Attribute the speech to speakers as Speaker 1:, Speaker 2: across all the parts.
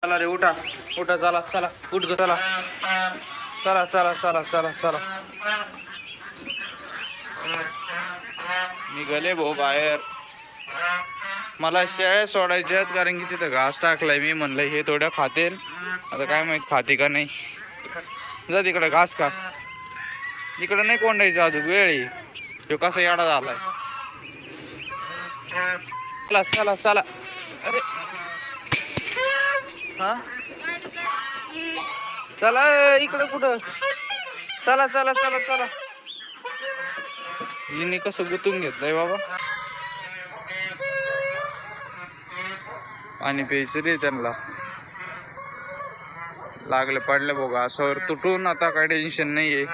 Speaker 1: चला रे उठा उठा चला चला उठ गो चला चला चला चला चला चला निघाले भाऊ बाहेर. मला शेळ्या सोडायच्या आहेत कारण की तिथं घास टाकलाय मी. म्हणलं हे थोड्या खातेल, आता काय माहित खाते का नाही. जा तिकडे घास खा. इकडं नाही कोंडायचं अजून वेळ आहे. तो कसा येडा झालाय. चला चला चला. अरे हा चला इकडं कुठं. चला चला चला चला. हिने कसं गुतून घेतलंय बाबा. पाणी प्यायचं रे त्यांना. लागले पडले बघा असं तुटून. आता काय टेन्शन नाहीये.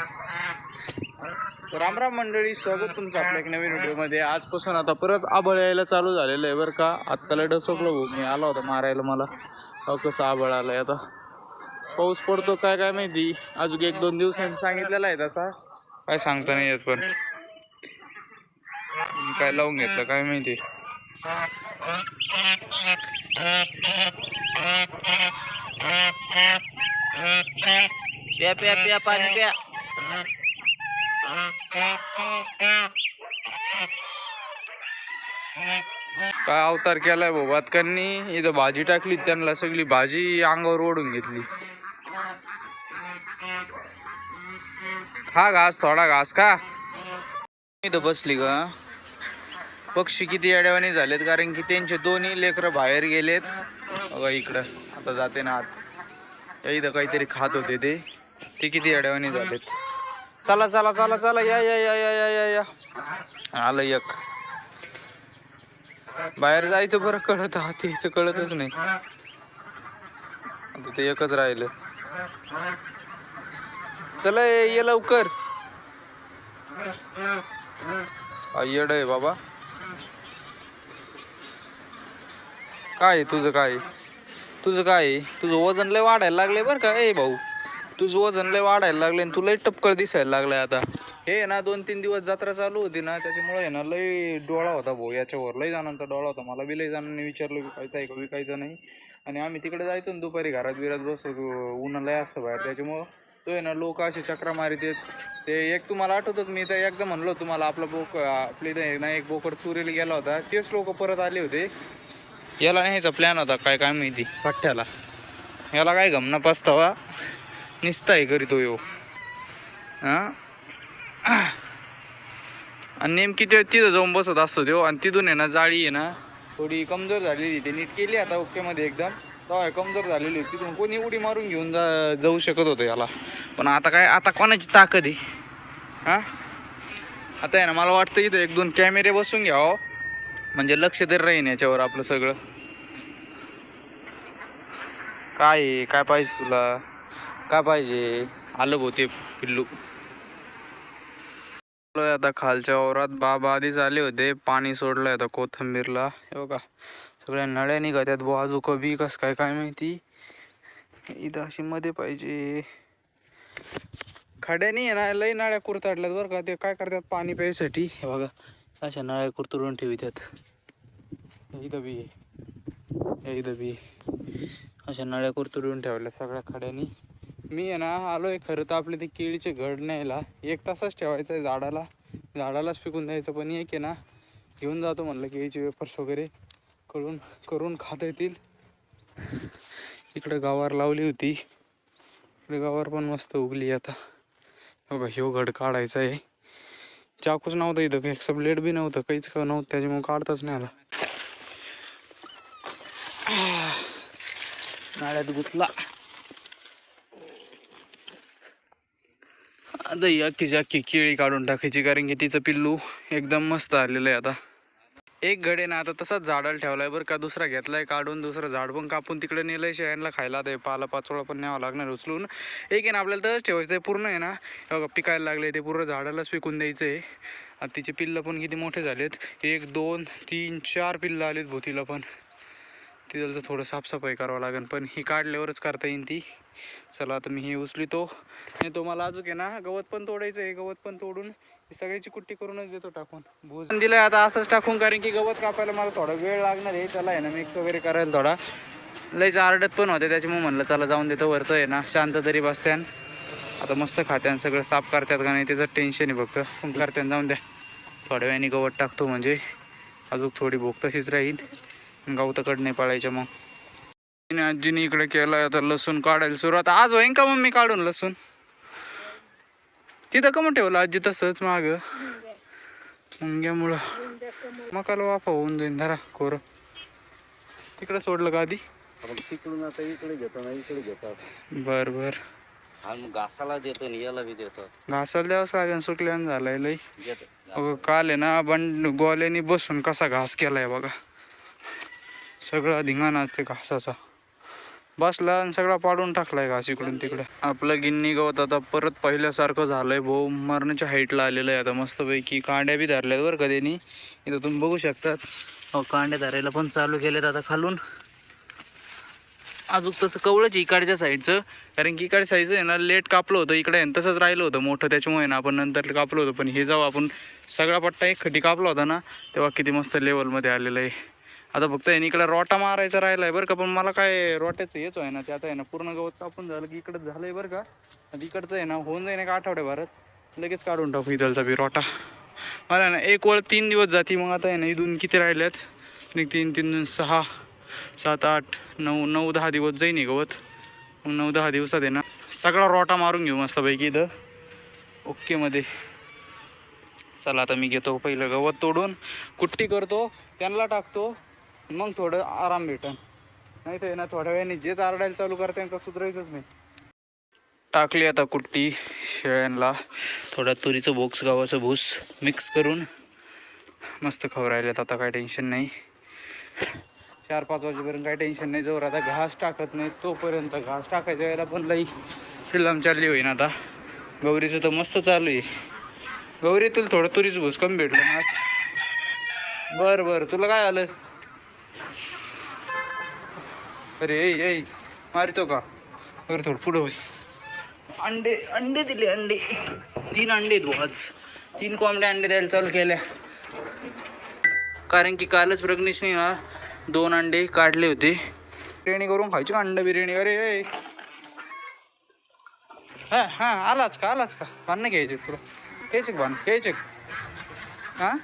Speaker 1: राम राम मंडळी, स्वागत तुमचं आपल्या एक नवीन व्हिडिओमध्ये. आजपासून आता परत आबळ यायला चालू झालेलं आहे बरं का. आत्ताला डसकलो भाऊ मी. आला होता मारायला मला. कसं आबळ आलंय आता. पाऊस पडतो काय काय माहिती. अजून 1-2 दिवसांनी सांगितलेला आहे तसा. काय सांगता नाही येत पण काय लावून घेतलं काय माहिती. प्या प्या प्या पाणी प्या. काय अवतार केलाय भाऊ बातकांनी. इथं भाजी टाकली त्यांना सगळी भाजी अंगावर ओढून घेतली. खा घास थोडा घास खा. इथं बसली का. पक्षी किती अडवाणी झालेत कारण की त्यांचे दोन्ही लेकरं बाहेर गेलेत बघा. इकडं आता जाते ना आत. इथं काहीतरी खात होते ते किती अडवाणी झालेत. चला चला चला चला या या या या या या. आलं एक. बाहेर जायचं बरं कळत. हात यायचं कळतच नाही. आता ते एकच राहिलं. चला ये लवकर. येड आहे बाबा. काय तुझं काय तुझं काय. तुझं वजन लय वाढायला लागले बरं का. ए भाऊ तुझं वजन लय वाढायला लागले आणि तू लय टपकळ दिसायला लागलाय आता. हे ना 2-3 दिवस जत्रा चालू होती ना त्याच्यामुळे आहे ना लय डोळा होता भाऊ याच्यावर. लय जणांचा डोळा होता. मला बी लय जणांनी विचारलं विकायचं आहे का विकायचं नाही. आणि आम्ही तिकडे जायचो ना दुपारी घरात बिरात बसतो. ऊन लय असतं बाहेर त्याच्यामुळं तो आहे ना लोक असे चक्रा मारित आहेत. ते एक तुम्हाला आठवतं मी तर एकदा म्हणलो तुम्हाला आपली ना एक बोकड चोरीला गेला होता. तेच लोक परत आले होते. याला न्यायचा प्लॅन होता काय काय माहिती पठ्ठ्याला. याला काय गमना पस्तावा निसताय करीतो यो. हां आणि नेमकी ते तिथं जाऊन बसत असतो तो. आणि तिथून आहे ना जाळी आहे ना थोडी कमजोर झालेली. ते नीट केली आता ओकेमध्ये एकदम. तेव्हा कमजोर झालेली तिथून कोणी उडी मारून घेऊन जाऊ शकत होतं याला. पण आता काय आता कोणाची ताकद आहे. हां आता आहे ना मला वाटतं इथं 1-2 कॅमेरे बसून घ्यावं म्हणजे लक्ष तरी राहीन याच्यावर आपलं सगळं. काय आहे काय पाहिजे तुला काय पाहिजे. आलं भाऊ ते पिल्लू. आता खालच्या वावरात बाबा आधीच आले होते. पाणी सोडलंय आता कोथंबीरला. हे बघा सगळ्या नळ्या निघत्यात बुवा. आजू कभी कस काय काय माहिती. इथं अशी मध्ये पाहिजे. खड्यानी आहे ना लई नळ्या कुरताडल्यात बरं का. ते काय करतात पाणी प्यायसाठी हे बघा अशा नळ्या कुरतडून ठेवतात. इथं बी इथं बी अशा नळ्या कुरतडून ठेवल्या सगळ्या खड्यानी. मी आहे ना आलोय खरं तर आपले ते केळीचे घड न्यायला. 1 तासच ठेवायचं आहे झाडालाच पिकून द्यायचं. पण एक आहे ना घेऊन जातो म्हणलं केळीचे वेफर्स वगैरे करून खाता येतील. इकडे गवार लावली होती. इकडे गवार पण मस्त उगली आता. बघा ह्यो घड काढायचा आहे. चाकूच नव्हतं इथं काही ब्लेड बी नव्हतं काहीच नव्हतं त्याच्यामुळे काढताच नाही आला. नाळ्यात गुतला. आता अख्खी केळी काढून टाकायची कारण की तिचं पिल्लू एकदम मस्त आलेलं आहे. आता एक घडे ना आता तसाच झाडाला ठेवलाय बरं का. दुसरा घेतलाय काढून. दुसरं झाड पण कापून तिकडे नेलंय शेळ्यांना खायला. ते पाला पाचोळा पण न्यावं लागणार उचलून. एक आहे ना आपल्याला तसंच ठेवायचं आहे पूर्ण आहे ना. पिकायला लागले ते पूर्ण झाडालाच पिकून द्यायचं आहे. आता तिचे पिल्लं पण किती मोठे झालेत. 1, 2, 3, 4 पिल्लं आलेत भोतीला पण. तिथलं थोडं साफसफाई करावं लागेल पण ही काढल्यावरच करता येईन ती. चला आता मी हे उचलितो. नाही तो मला अजून आहे ना गवत पण तोडायचं आहे. गवत पण तोडून सगळ्याची कुट्टी करूनच देतो टाकून. भूज दिलंय आता असंच टाकून कारण की गवत कापायला मला थोडा वेळ लागणार आहे. त्याला आहे ना मिक्स वगैरे करायला थोडा. लयच आरडत पण होते, त्याच्यामुळे म्हणलं चला जाऊन देतो वरतं आहे ना, शांत तरी बसत्यान. आता मस्त खात्यान, सगळं साफ करतात का नाही त्याचं टेन्शन आहे फक्त. पण करत्यान, जाऊन द्या. थोड्या वेळाने गवत टाकतो म्हणजे अजून थोडी भूक तशीच राहील, गवताकडे नाही पळायच्या. मग आजीने इकडे केलं आता लसूण काढायला सुरुवात. आज होईन का मम्मी काढून लसूण? तिथं का मग ठेवलं आजी तसंच माग मुंग्यामुळं? मकाला वाफा होऊन जाईन. धरा खोरं तिकडे सोडलं का आधी?
Speaker 2: तिकडून आता इकडे घेतो ना, इकडे घेतात.
Speaker 1: बर बर.
Speaker 2: आणि मग घासाला देतो आणि याला बी देतो.
Speaker 1: घासाला द्यावंच लागेल, सुकल्यानं झालाय लई.
Speaker 2: देतो.
Speaker 1: काल आहे ना गोल्यानी बसून कसा घास केलाय बघा, सगळा धिंगाणा असते घासाचा. बसला आणि सगळा पाडून टाकलाय घास इकडून तिकडे. आपलं गिन्नी गवत आता परत पहिल्यासारखं झालंय भाऊ, मरणाच्या हाईटला आलेलं आहे आता मस्तपैकी. कांड्या बी धरल्यात बरं का त्यांनी, इथं तुम्ही बघू शकतात. कांड्या धरायला पण चालू केलेत आता खालून. अजून तसं कवळच इकडच्या साईडचं, कारण की इकडच्या साईडचं आहे ना लेट कापलं होतं, इकडे तसंच राहिलं होतं मोठं, त्याच्यामुळे ना आपण नंतर कापलं होतं. पण हे जेव्हा आपण सगळा पट्टा एक खटी कापला होता ना, तेव्हा किती मस्त लेवलमध्ये आलेलं आहे. आता फक्त आहे इकडे रोटा मारायचा राहिला आहे बरं का. पण मला काय रोट्याचं हेच आहे ना, ते आता आहे ना पूर्ण गवत कापून झालं की इकडं झालं आहे बरं का. आता इकडचं आहे ना होऊन जाईन एक आठवड्याभरात, लगेच काढून टाकू इथलचा बी रोटा. मला ना एक वेळ 3 दिवस जाती. मग आता आहे ना इथून किती राहिल्यात, 3 3 6 7 8 9 9 10 दिवस जाईन गवत. मग 9 10 दिवसात आहे ना सगळा रोटा मारून घेऊ मस्तपैकी इथं ओके मध्ये. चला आता मी घेतो पहिलं गवत तोडून, कुट्टी करतो, त्यांना टाकतो, मग थोडं आराम भेटन. नाही तर ना थोड्या वेळाने जेच आरडायला चालू करते का सुधारायचंच नाही. टाकली आता कुट्टी शेळ्यांना, थोडा तुरीचं बोक्स गव्हाचं भूस मिक्स करून मस्त खवरायल्यात. आता काय टेन्शन नाही, 4-5 वाजेपर्यंत काय टेन्शन नाही. जोर आता घास टाकत नाही तोपर्यंत. घास टाकायच्या वेळेला पण लई शिल्लम चालली होईन. आता गौरीचं तर मस्त चालू आहे. गौरी तुला थोडं तुरीचं भूस कमी भेटलं ना आज? बरं बरं, तुला काय झालं? अरे ए मारितो का? बरं थोडं पुढं होई. अंडे अंडे दिले, अंडे 3 अंडे आहेत आज. 3 कोंबड्या अंडे द्यायला चालू केल्या, कारण की कालच प्रज्ञेशने ना 2 अंडे काढले होते. बिर्याणी करून खायची का अंडा बिर्याणी? अरे हां हां, आलाच का भांडणं घ्यायचे तुला? घ्यायचे का भांडणं घ्यायचे? हां,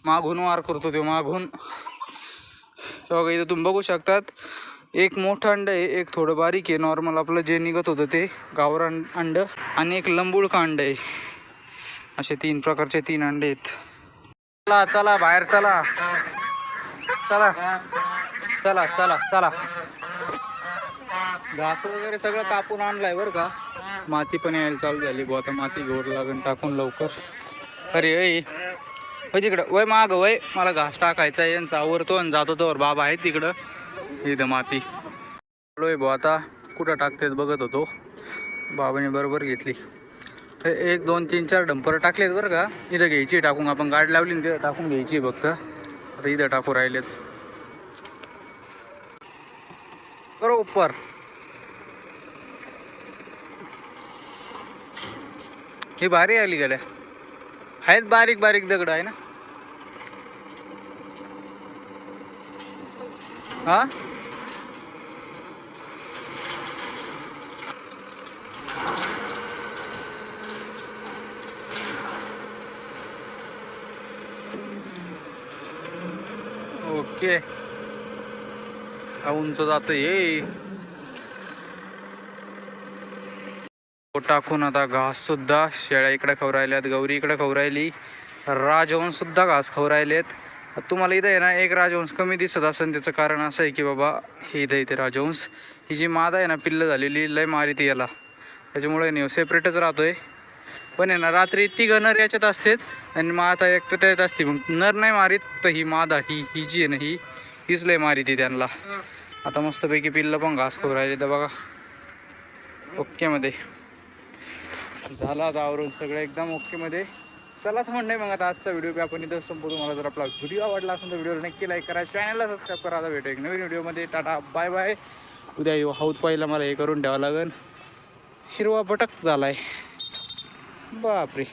Speaker 1: मागून वार करतो तो, मागून. बघा इथं तुम्ही बघू शकतात, एक मोठं अंड आहे, एक थोडं बारीक आहे नॉर्मल आपलं जे निघत होतं ते गावरान अंड, आणि एक लंबुळका अंड आहे. असे 3 प्रकारचे 3 अंडे आहेत. चला चला बाहेर चला चला चला चला चला. घास वगैरे सगळं कापून आणलाय बरं का. माती पण यायला चालू झाली बुवा, आता माती घेऊन लागून टाकून लवकर. अरे वय तिकडं, वय माग वय, मला घास टाकायचा आहे. यांचा आवरतो आणि जातो तर बाबा आहे तिकडं. इथं माती लोय बुवा, आता कुठं टाकतेत बघत होतो. बाबाने बरोबर घेतली. 1 2 3 4 डंपर टाकलेत बरं का. इथं घ्यायची टाकून, आपण गाडी लावली ना तिथं टाकून घ्यायची फक्त. आता इथं टाकू राहिलेत. करो उपर. ही भारी आली गेल्या, आहेत बारीक बारीक दगड आहे ना. हा ओके. उंच जात ये टाकून. आता घास सुद्धा शेळ्या इकडे खाऊ राहिल्यात, गौरी इकडे खाऊ राहिली, राजहंस सुद्धा घास खाऊ राहिलेत. तुम्हाला इथं आहे ना एक राजहंस कमी दिसत असेल, त्याचं कारण असं आहे की बाबा हे इथं राजहंस, ही जी मादा आहे ना पिल्लं झालेली लय मारी ती याला, त्याच्यामुळे नाही सेपरेटच राहतोय. पण आहे ना रात्री 3 नर याच्यात असतात आणि मादा एकटं त्यात असते. मग नर नाही मारीत तर ही मादा ही जी आहे ना हीच लय मारी ती त्यांना. आता मस्तपैकी पिल्लं पण घास खाऊ राहिले तर बघा ओके मध्ये झाला. आता आवरून सगळं एकदम ओके मध्ये. चला तर म्हणणे मग आता आजचा व्हिडिओ आपण इथं संपू. तुम्हाला जर आपला व्हिडिओ आवडला असेल तर व्हिडिओला नक्की लाईक करा, चॅनलला सबस्क्राईब करा. आता भेटू एक नवीन व्हिडिओमध्ये. Tata bye bye. उद्या हाऊत पाहिला मला हे करून ठेवावं लागेल, हिरवा पटक झालाय बापरे.